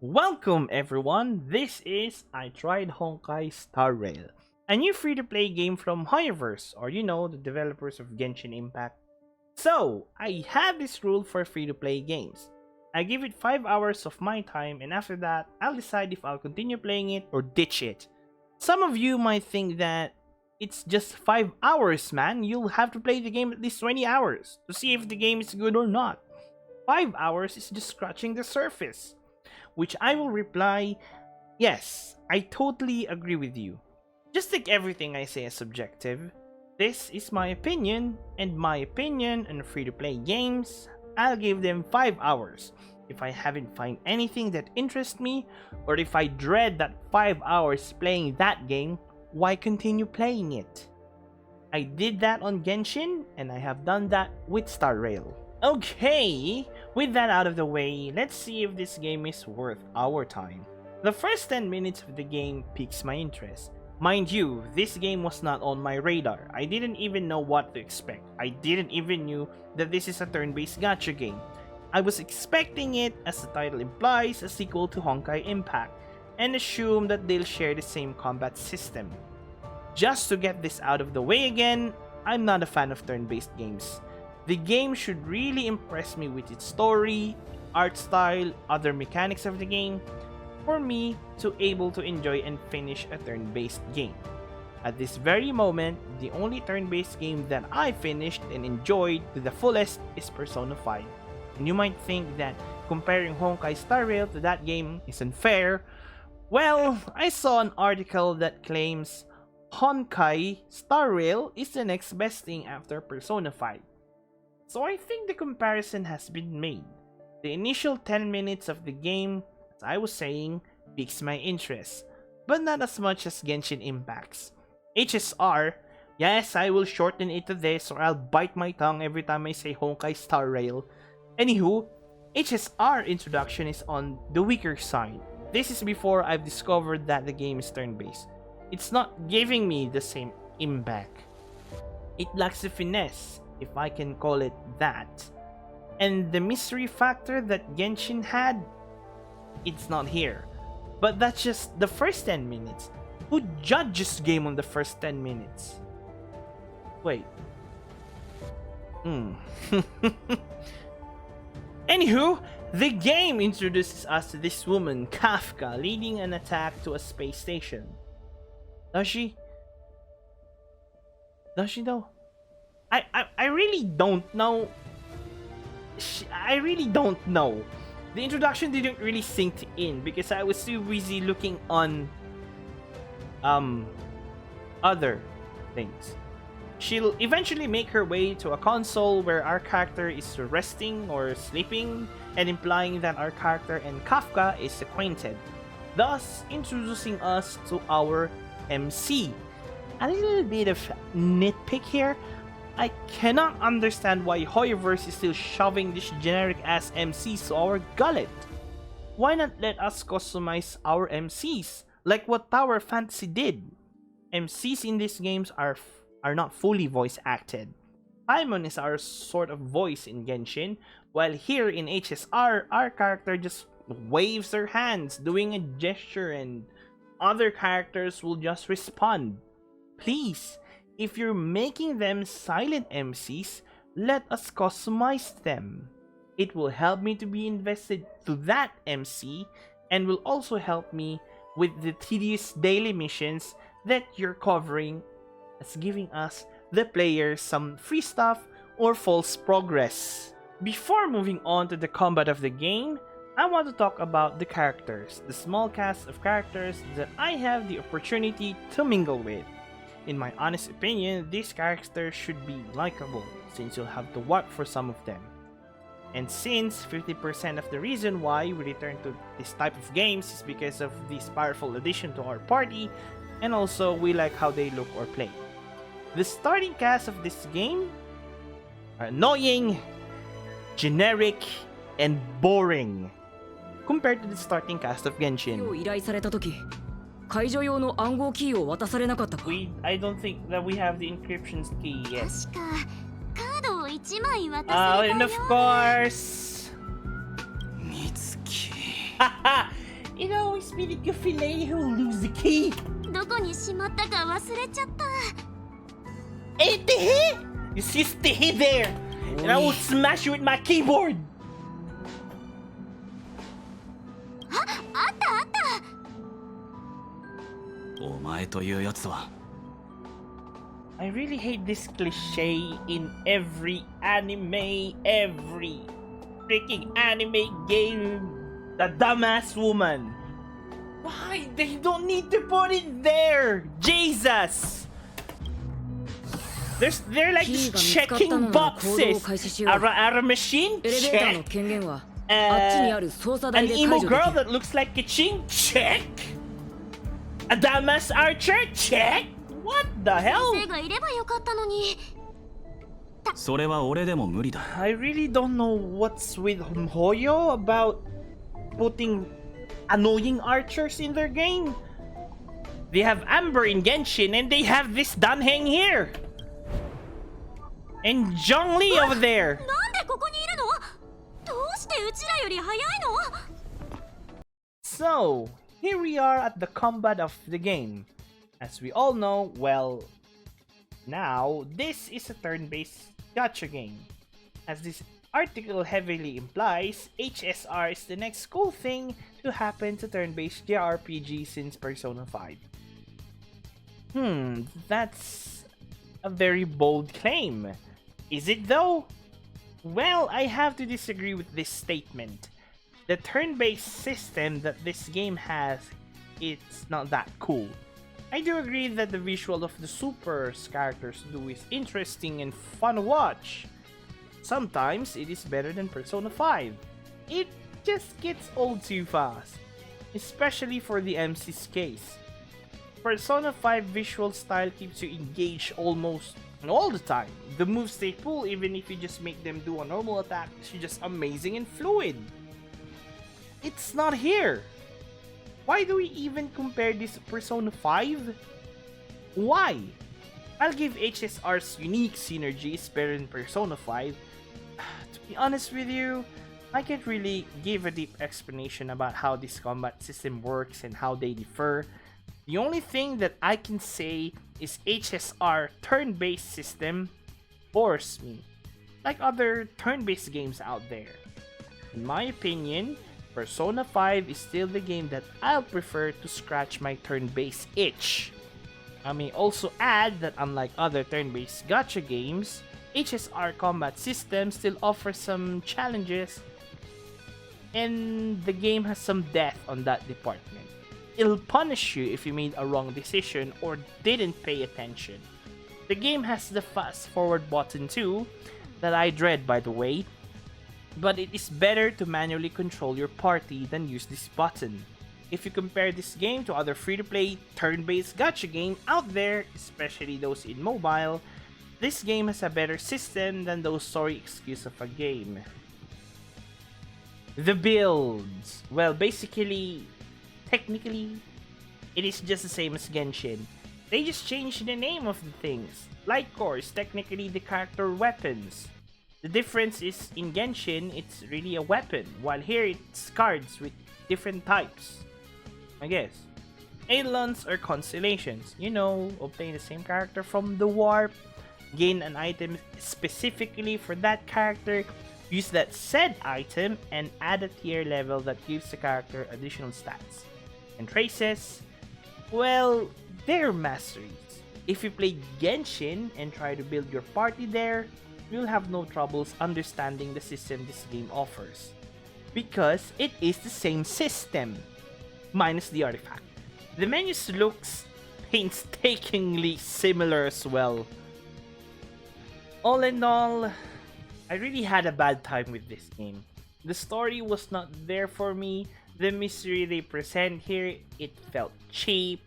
Welcome everyone, this is I Tried Honkai Star Rail, a new free-to-play game from Hoyoverse, or the developers of Genshin Impact. So, I have this rule for free-to-play games. I give it 5 hours of my time, and after that, I'll decide if I'll continue playing it or ditch it. Some of you might think that it's just 5 hours, man. You'll have to play the game at least 20 hours to see if the game is good or not. 5 hours is just scratching the surface. Which I will reply, yes, I totally agree with you. Just take everything I say as subjective. This is my opinion, and my opinion on free-to-play games, I'll give them 5 hours. If I haven't find anything that interests me, or if I dread that 5 hours playing that game, why continue playing it? I did that on Genshin, and I have done that with Star Rail. Okay, with that out of the way, let's see if this game is worth our time. The first 10 minutes of the game piques my interest. Mind you, this game was not on my radar. I didn't even know what to expect. I didn't even knew that this is a turn-based gacha game. I was expecting it, as the title implies, a sequel to Honkai Impact, and assumed that they'll share the same combat system. Just to get this out of the way again, I'm not a fan of turn-based games. The game should really impress me with its story, art style, other mechanics of the game, for me to able to enjoy and finish a turn-based game. At this very moment, the only turn-based game that I finished and enjoyed to the fullest is Persona 5. And you might think that comparing Honkai Star Rail to that game is unfair. Well, I saw an article that claims Honkai Star Rail is the next best thing after Persona 5. So I think the comparison has been made. The initial 10 minutes of the game, as I was saying, piques my interest, but not as much as Genshin Impact's. HSR, yes, I will shorten it to this or I'll bite my tongue every time I say Honkai Star Rail. Anywho, HSR introduction is on the weaker side. This is before I've discovered that the game is turn-based. It's not giving me the same impact. It lacks the finesse, if I can call it that. And the mystery factor that Genshin had, it's not here. But that's just the first 10 minutes. Who judges game on the first 10 minutes? Wait. Anywho, the game introduces us to this woman, Kafka, leading an attack to a space station. Does she? Does she though? I really don't know. I really don't know. The introduction didn't really sink in because I was too busy looking on other things. She'll eventually make her way to a console where our character is resting or sleeping, and implying that our character and Kafka is acquainted, thus introducing us to our MC. A little bit of nitpick here. I cannot understand why Hoyoverse is still shoving this generic ass MCs to our gullet. Why not let us customize our MCs like what Tower Fantasy did? MCs in these games are not fully voice acted. Paimon is our sort of voice in Genshin, while here in HSR, our character just waves her hands doing a gesture and other characters will just respond. Please, if you're making them silent MCs, let us customize them. It will help me to be invested to that MC and will also help me with the tedious daily missions that you're covering, as giving us, the players, some free stuff or false progress. Before moving on to the combat of the game, I want to talk about the characters, the small cast of characters that I have the opportunity to mingle with. In my honest opinion, these characters should be likable, since you'll have to work for some of them. And since 50% of the reason why we return to this type of games is because of this powerful addition to our party, and also we like how they look or play. The starting cast of this game are annoying, generic, and boring compared to the starting cast of Genshin. I don't think that we have the encryption key yet. And of course, spirit ka fillet who'll lose the key. どこにしまったか忘れちゃった。 Hey, Tehe! You see Tehe there! And I will smash you with my keyboard! あったあった。お前というやつは I really hate this cliche in every anime, every freaking anime game. The dumbass woman. Why? They don't need to put it there! Jesus! They're like just checking boxes. A machine? Check. An emo girl that looks like a ching? Check. A dumbass archer? Check. What the hell? 先生がいればよかったのに。それは俺でも無理だ I really don't know what's with Hoyo about putting annoying archers in their game. They have Amber in Genshin and they have this Danheng here. And Zhongli over there. なんでここにいるの？どうしてうちらより早いの？ So, here we are at the combat of the game. As we all know, well, now this is a turn-based gacha game. As this article heavily implies, HSR is the next cool thing to happen to turn-based JRPG since Persona 5. That's a very bold claim. Is it though? Well, I have to disagree with this statement. The turn-based system that this game has, it's not that cool. I do agree that the visual of the Super's characters do is interesting and fun to watch. Sometimes it is better than Persona 5. It just gets old too fast, especially for the MC's case. Persona 5 visual style keeps you engaged almost all the time. The moves they pull, even if you just make them do a normal attack, is just amazing and fluid. It's not here. Why do we even compare this to Persona 5? Why? I'll give HSR's unique synergies better than Persona 5. To be honest with you, I can't really give a deep explanation about how this combat system works and how they differ. The only thing that I can say is HSR turn-based system bores me, like other turn-based games out there. In my opinion, Persona 5 is still the game that I'll prefer to scratch my turn-based itch. I may also add that unlike other turn-based gacha games, HSR combat system still offers some challenges, and the game has some depth on that department. It'll punish you if you made a wrong decision or didn't pay attention. The game has the fast forward button too, that I dread by the way, but it is better to manually control your party than use this button. If you compare this game to other free-to-play turn-based gacha game out there, especially those in mobile, this game has a better system than those sorry excuse of a game. The builds. Well, basically, technically, it is just the same as Genshin. They just changed the name of the things. Light core is technically the character weapons. The difference is in Genshin, it's really a weapon, while here it's cards with different types, I guess. Eidolons are constellations. You know, obtain the same character from the warp, gain an item specifically for that character, use that said item, and add a tier level that gives the character additional stats. And traces, well, they're masteries. If you play Genshin and try to build your party there, you'll have no troubles understanding the system this game offers. Because it is the same system, minus the artifact. The menus looks painstakingly similar as well. All in all, I really had a bad time with this game. The story was not there for me. The mystery they present here, it felt cheap.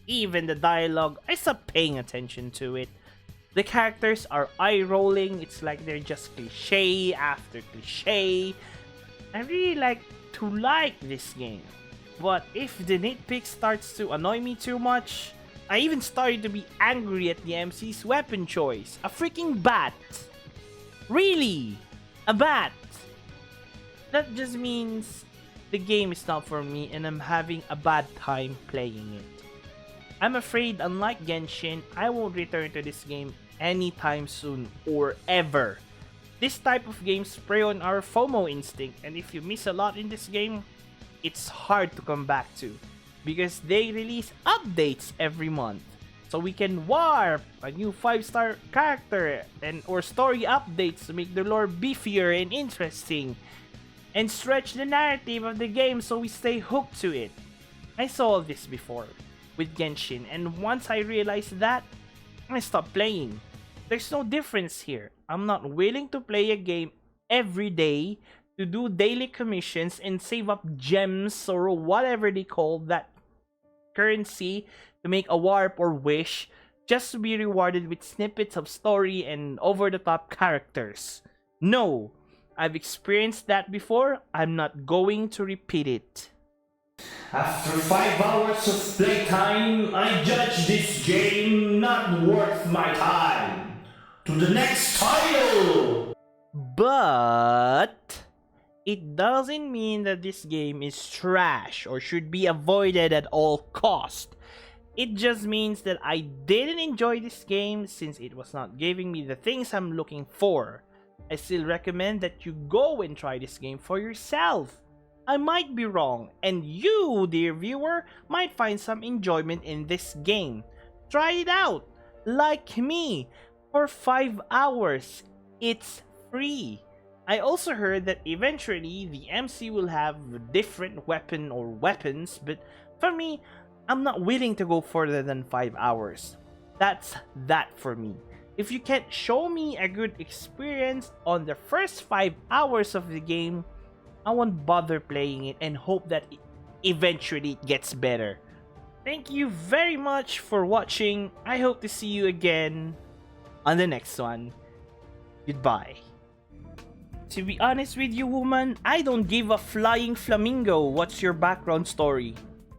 Even the dialogue, I stopped paying attention to it. The characters are eye-rolling. It's like they're just cliche after cliche. I really like this game. But if the nitpick starts to annoy me too much, I even started to be angry at the MC's weapon choice. A freaking bat. Really? A bat? That just means the game is not for me and I'm having a bad time playing it. I'm afraid, unlike Genshin, I won't return to this game anytime soon or ever. This type of games prey on our FOMO instinct, and if you miss a lot in this game, it's hard to come back to because they release updates every month. So we can warp a new 5-star character and or story updates to make the lore beefier and interesting and stretch the narrative of the game so we stay hooked to it. I saw this before with Genshin, and once I realized that, I stopped playing. There's no difference here. I'm not willing to play a game every day to do daily commissions and save up gems or whatever they call that currency to make a warp or wish just to be rewarded with snippets of story and over-the-top characters. No, I've experienced that before. I'm not going to repeat it. After 5 hours of playtime, I judge this game not worth my time. To the next title! But it doesn't mean that this game is trash or should be avoided at all cost. It just means that I didn't enjoy this game since it was not giving me the things I'm looking for. I still recommend that you go and try this game for yourself. I might be wrong, and you, dear viewer, might find some enjoyment in this game. Try it out, like me, for 5 hours. It's free. I also heard that eventually the MC will have a different weapon or weapons, but for me, I'm not willing to go further than 5 hours. That's that for me. If you can't show me a good experience on the first 5 hours of the game, I won't bother playing it and hope that eventually it gets better. Thank you very much for watching. I hope to see you again on the next one. Goodbye. To be honest with you, woman, I don't give a flying flamingo what's your background story.